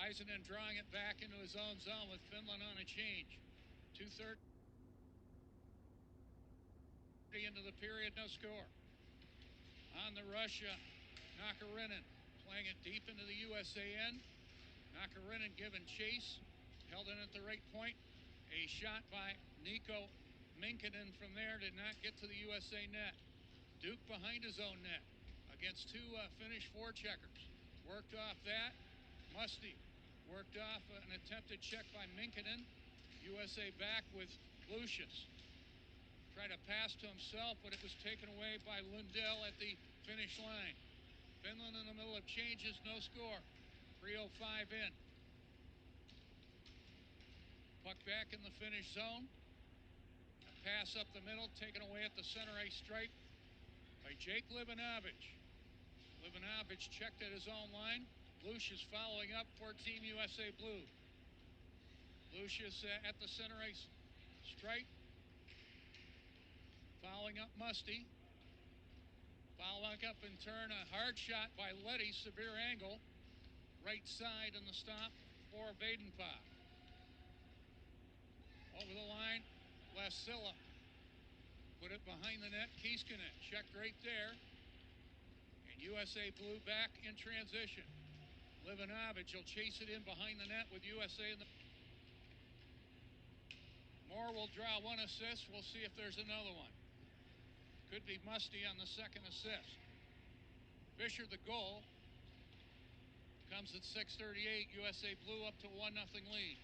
Väisänen drawing it back into his own zone with Finland on a change. 2:30 into the period, no score. On the rush, Nakarinen playing it deep into the USA end. Nakarinen giving chase, held in at the right point. A shot by Nico Minkinen from there did not get to the USA net. Duke behind his own net against two Finnish forecheckers. Worked off that. Musty worked off an attempted check by Minkinen. USA back with Lucius. Tried to pass to himself, but it was taken away by Lundell at the finish line. Finland in the middle of changes, no score. 3:05 in. Puck back in the Finnish zone. A pass up the middle, taken away at the center ice stripe by Jake Livanovich. Livanovich checked at his own line. Lucius following up for Team USA Blue. Lucius at the center ice stripe. Following up Musty. Following up in turn, a hard shot by Leddy, severe angle. Right side in the stop for Vadenpah. Over the line, Lassila. Put it behind the net, Kieskinen checked right there. And USA Blue back in transition. Livanovich will chase it in behind the net with USA in the... Moore will draw one assist. We'll see if there's another one. Could be Musty on the second assist. Fisher, the goal, comes at 6:38. USA Blue up to 1-0 lead.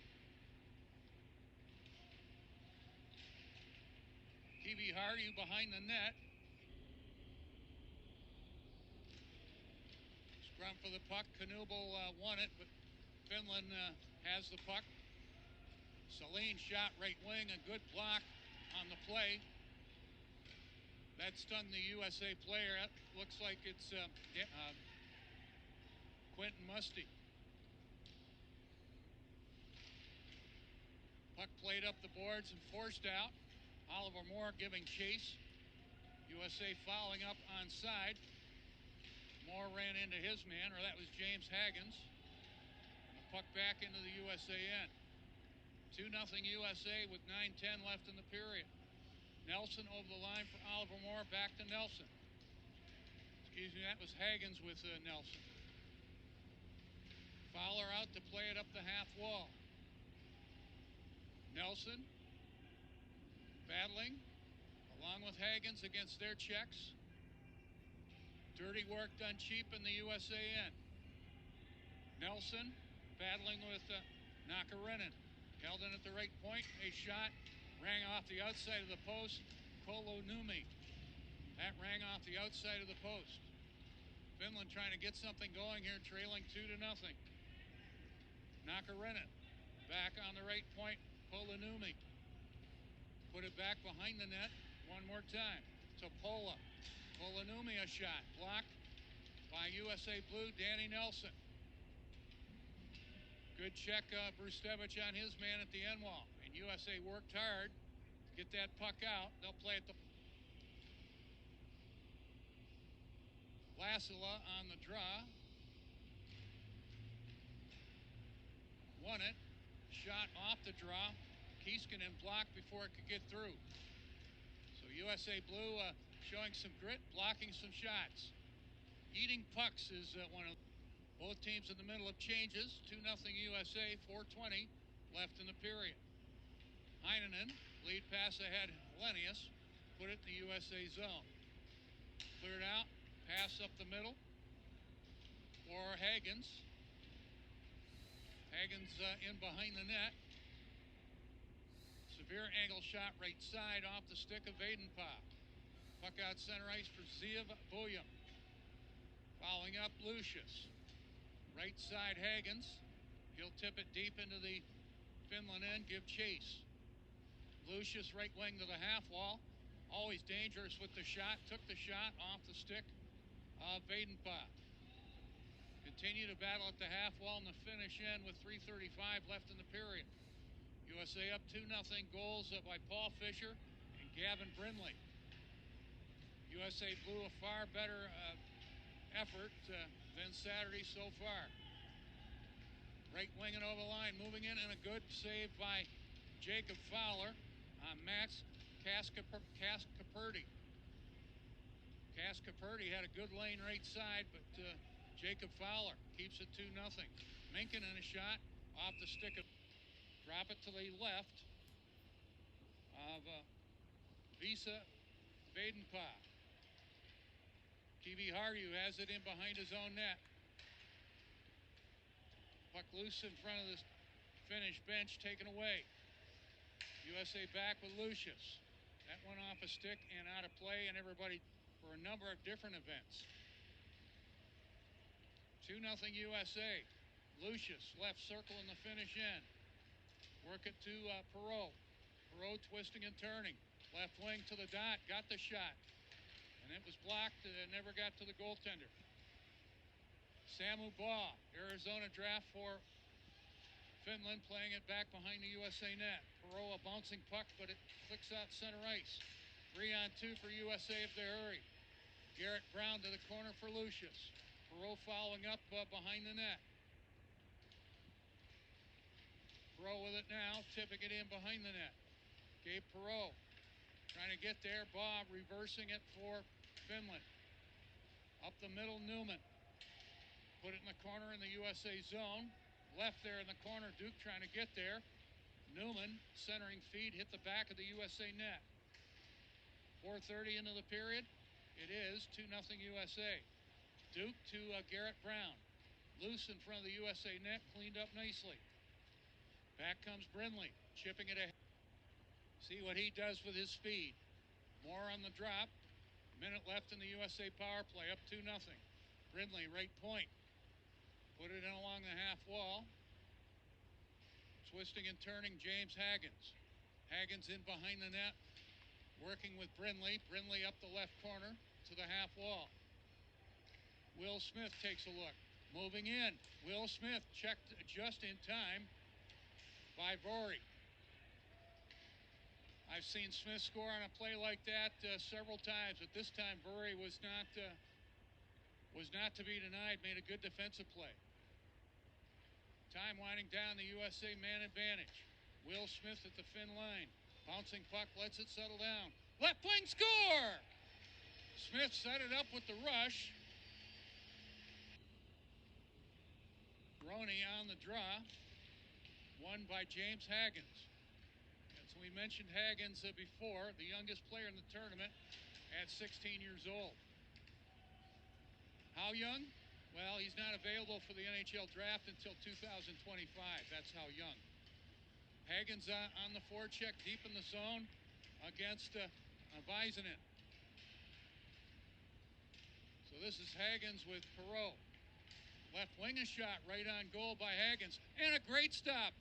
Kivi Hardy behind the net. Scrum for the puck. Knubel won it, but Finland has the puck. Celine shot right wing, a good block on the play. That stung the USA player. That looks like it's Quentin Musty. Puck played up the boards and forced out. Oliver Moore giving chase. USA following up on side. Moore ran into his man, or that was James Hagens. And the puck back into the USA end. 2-0 USA with 9:10 left in the period. Nelson over the line for Oliver Moore. Back to Nelson. Excuse me, that was Hagens with Nelson. Fowler out to play it up the half wall. Nelson battling along with Hagens against their checks. Dirty work done cheap in the USA end. Nelson battling with Nakarinen. Held in at the right point. A shot rang off the outside of the post. Kolonumi. That rang off the outside of the post. Finland trying to get something going here, trailing 2-0. Nakarinen back on the right point. Kolonumi. Put it back behind the net one more time. To Pola. Kolonumi a shot. Blocked by USA Blue, Danny Nelson. Good check, Brustevich on his man at the end wall. And USA worked hard to get that puck out. They'll play it to Lassila on the draw. Won it. Shot off the draw. Kieskinen blocked before it could get through. So USA Blue showing some grit, blocking some shots. Eating pucks is one of both teams in the middle of changes. 2-0 USA, 4:20 left in the period. Heinonen, lead pass ahead, Lenius, put it in the USA zone. Cleared out, pass up the middle for Hagens. Hagens in behind the net. Severe angle shot right side off the stick of Vadenpah. Puck out center ice for Ziv Boyum. Following up, Lucius. Right side, Hagens. He'll tip it deep into the Finland end, give chase. Lucius right wing to the half wall. Always dangerous with the shot. Took the shot off the stick of Vadenpah. Continue to battle at the half wall and the finish end with 3:35 left in the period. USA up 2-0. Goals by Paul Fisher and Gavin Brindley. USA Blue a far better effort than Saturday so far. Right Right wing and over the line, moving in, and a good save by Jacob Fowler on Max Cascaperti. Cascaperti had a good lane right side, but Jacob Fowler keeps it 2-0. Minkin in a shot off the stick of, drop it to the left of Visa Badenpa. TV Hardy has it in behind his own net. Puck loose in front of the Finnish bench, taken away. USA back with Lucius. That went off a stick and out of play, and everybody for a number of different events. 2-0 USA. Lucius, left circle in the Finnish end. Work it to Perreault. Perreault twisting and turning. Left wing to the dot, got the shot. And it was blocked and never got to the goaltender. Samu Baugh, Arizona draft for Finland, playing it back behind the USA net. Perreault, a bouncing puck, but it clicks out center ice. 3-on-2 for USA if they hurry. Garrett Brown to the corner for Lucius. Perreault following up behind the net. Perreault with it now, tipping it in behind the net. Gabe Perreault trying to get there. Bob reversing it for Finland. Up the middle, Newman. Put it in the corner in the USA zone. Left there in the corner, Duke trying to get there. Newman, centering feed, hit the back of the USA net. 4:30 into the period. It is 2-0 USA. Duke to Garrett Brown. Loose in front of the USA net, cleaned up nicely. Back comes Brindley, chipping it ahead. See what he does with his speed. More on the drop. Minute left in the USA power play, up 2-0. Brindley, right point. Put it in along the half wall. Twisting and turning, James Hagens. Hagens in behind the net, working with Brindley. Brindley up the left corner to the half wall. Will Smith takes a look. Moving in. Will Smith checked just in time by Vori. I've seen Smith score on a play like that several times, but this time Vori was not to be denied, made a good defensive play. Time winding down, the USA man advantage. Will Smith at the Finn line. Bouncing puck, lets it settle down. Left wing score! Smith set it up with the rush. Roney on the draw. Won by James Hagens. As we mentioned Hagens before, the youngest player in the tournament at 16 years old. How young? Well, he's not available for the NHL draft until 2025. That's how young. Hagens on the forecheck, deep in the zone against Väisänen. So this is Hagens with Perreault. Left wing a shot right on goal by Hagens. And a great stop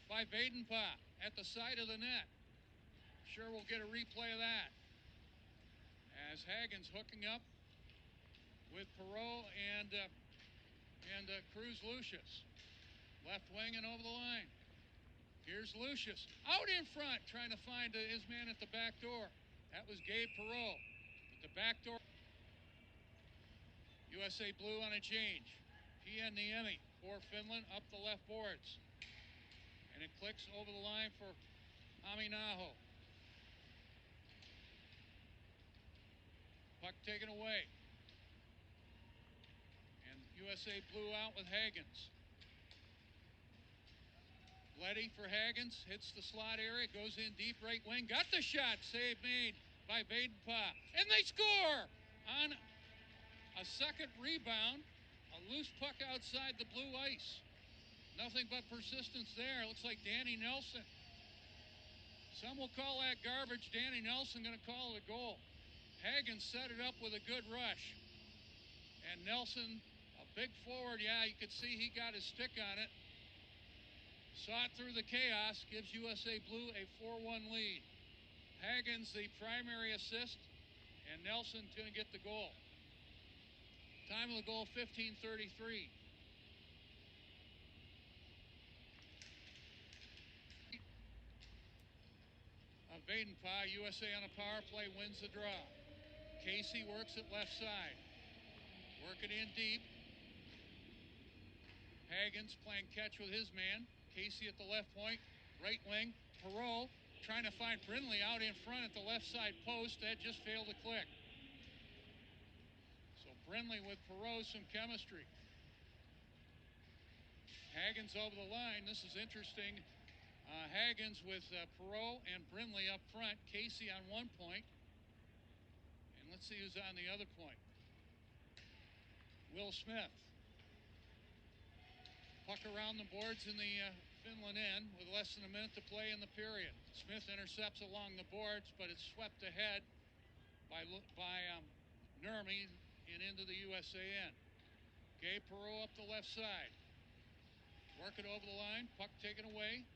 by Badenpa at the side of the net. Sure we'll get a replay of that. As Hagens hooking up with Perreault and Cruz Lucius. Left wing and over the line. Here's Lucius. Out in front, trying to find his man at the back door. That was Gabe Perreault. But the back door. USA blue on a change. PN Niemi for Finland up the left boards. And it clicks over the line for Aminaho. Puck taken away. USA blue out with Hagens. Leddy for Hagens, hits the slot area, goes in deep right wing, got the shot, save made by Badenpa, and they score on a second rebound, a loose puck outside the blue ice. Nothing but persistence there. Looks like Danny Nelson. Some will call that garbage. Danny Nelson going to call it a goal. Hagens set it up with a good rush. And Nelson, a big forward, yeah, you could see he got his stick on it. Saw it through the chaos, gives USA Blue a 4-1 lead. Hagens the primary assist, and Nelson's going to get the goal. Time of the goal, 15:33. Of Badenpa, USA on a power play wins the draw. Casey works it left side. Work it in deep. Hagens playing catch with his man. Casey at the left point. Right wing. Perot trying to find Brindley out in front at the left side post. That just failed to click. So Brindley with Perot, some chemistry. Hagens over the line. This is interesting. Hagens with Perot and Brindley up front. Casey on one point. And let's see who's on the other point. Will Smith. Puck around the boards in the Finland end with less than a minute to play in the period. Smith intercepts along the boards, but it's swept ahead by Nurmi and into the USA end. Gay Perot up the left side. Work it over the line. Puck taken away.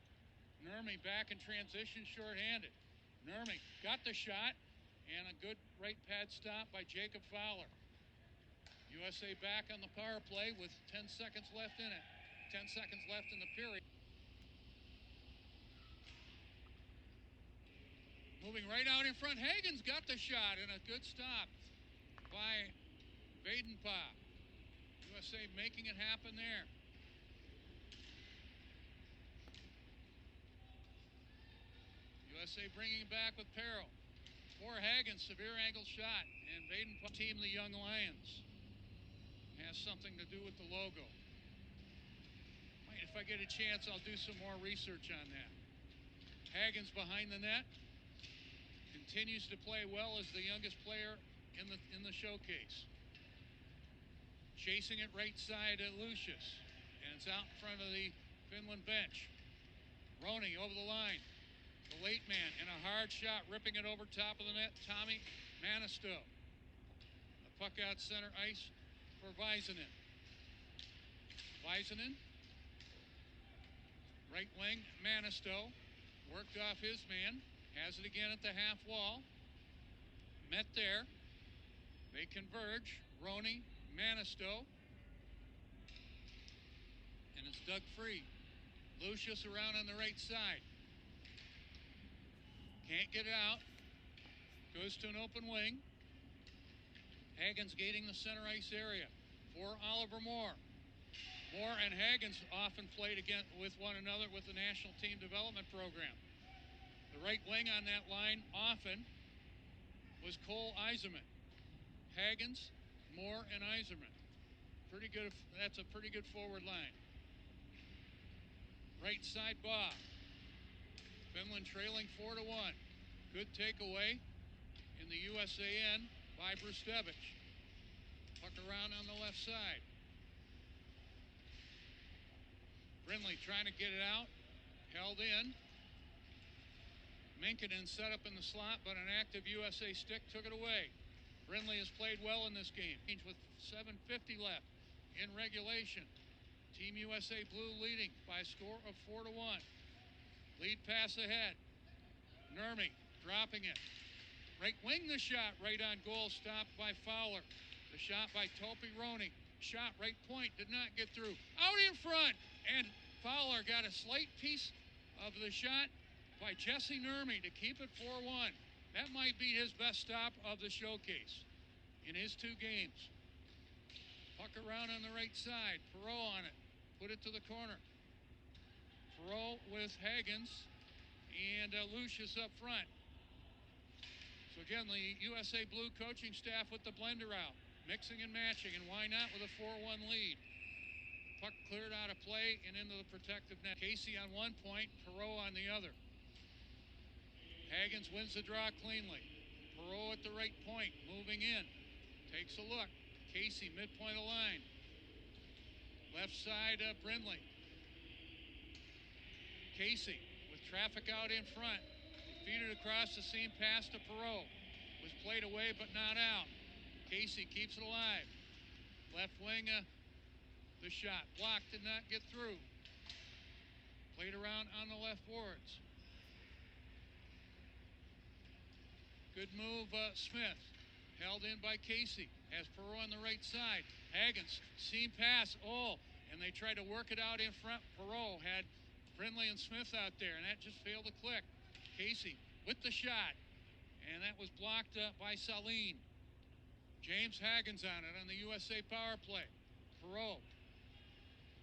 Nurmi back in transition, shorthanded. Nurmi got the shot, and a good right pad stop by Jacob Fowler. USA back on the power play with 10 seconds left in it. 10 seconds left in the period. Moving right out in front. Hagens got the shot and a good stop by Vadenpa. USA making it happen there. USA bringing it back with Perro. For Hagens, severe angle shot. And Vadenpa, team the Young Lions. Has something to do with the logo. If I get a chance, I'll do some more research on that. Hagens behind the net. Continues to play well as the youngest player in the showcase. Chasing it right side at Lucius. And it's out in front of the Finland bench. Roney over the line. The late man and a hard shot, ripping it over top of the net. Tommy Manisto. The puck out center ice for Väisänen. Väisänen. Right wing, Manisto. Worked off his man. Has it again at the half wall. Met there. They converge. Roney, Manisto. And it's dug free. Lucius around on the right side. Can't get it out. Goes to an open wing. Hagens gating the center ice area for Oliver Moore. Moore and Hagens often played again with one another with the National Team Development Program. The right wing on that line often was Cole Eiserman. Hagens, Moore, and Eiserman. Pretty good. That's a pretty good forward line. Right side Bob. Finland trailing 4-1. Good takeaway in the USAN by Brustevich. Puck around on the left side. Brindley trying to get it out. Held in. Minkinen set up in the slot, but an active USA stick took it away. Brindley has played well in this game. With 7:50 left in regulation. Team USA Blue leading by a score of 4-1. Lead pass ahead. Nurmi dropping it. Right wing the shot right on goal, stopped by Fowler. The shot by Topi Roney. Shot right point, did not get through. Out in front, and Fowler got a slight piece of the shot by Jesse Nurmi to keep it 4-1. That might be his best stop of the showcase in his 2 games. Puck around on the right side. Perot on it. Put it to the corner. Perot with Hagens and Lucius up front. So again, the USA Blue coaching staff with the blender out. Mixing and matching, and why not with a 4-1 lead. Puck cleared out of play and into the protective net. Casey on one point, Perot on the other. Hagens wins the draw cleanly. Perot at the right point, moving in. Takes a look. Casey, midpoint of line. Left side, Brindley. Casey with traffic out in front. Feed it across the seam pass to Perot. Was played away but not out. Casey keeps it alive. Left wing, the shot. Blocked, did not get through. Played around on the left boards. Good move, Smith. Held in by Casey. Has Perot on the right side. Hagens, seam pass. Oh, and they tried to work it out in front. Perot had Brindley and Smith out there, and that just failed to click. Casey with the shot. And that was blocked by Saline. James Hagens on it on the USA power play. Perot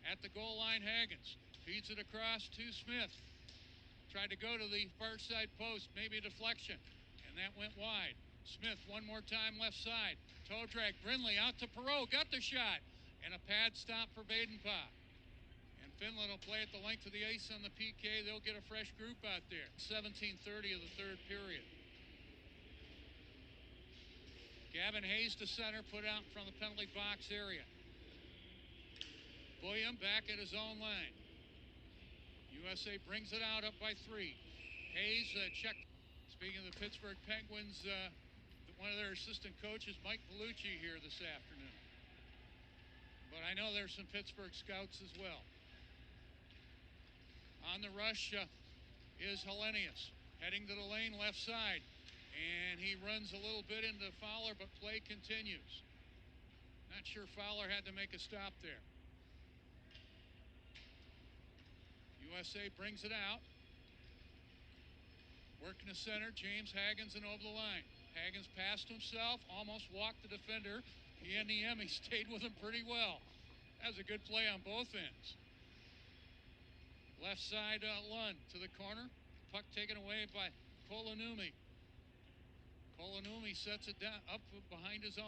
At the goal line, Hagens feeds it across to Smith. Tried to go to the far side post, maybe a deflection, and that went wide. Smith one more time left side. Toe drag, Brindley out to Perot, got the shot, and a pad stop for Badenpah. And Finland will play at the length of the ice on the PK. They'll get a fresh group out there. 17:30 of the third period. Gavin Hayes to center, put out from the penalty box area. William back at his own line. USA brings it out up by 3. Hayes checked. Speaking of the Pittsburgh Penguins, one of their assistant coaches, Mike Bellucci, here this afternoon. But I know there's some Pittsburgh scouts as well. On the rush is Hellenius, heading to the lane left side. And he runs a little bit into Fowler, but play continues. Not sure Fowler had to make a stop there. USA brings it out. Working the center, James Hagens and over the line. Hagens passed himself, almost walked the defender. In the end, he stayed with him pretty well. That was a good play on both ends. Left side, Lund to the corner. Puck taken away by Kolanumi. Kolanumi sets it down up behind his own.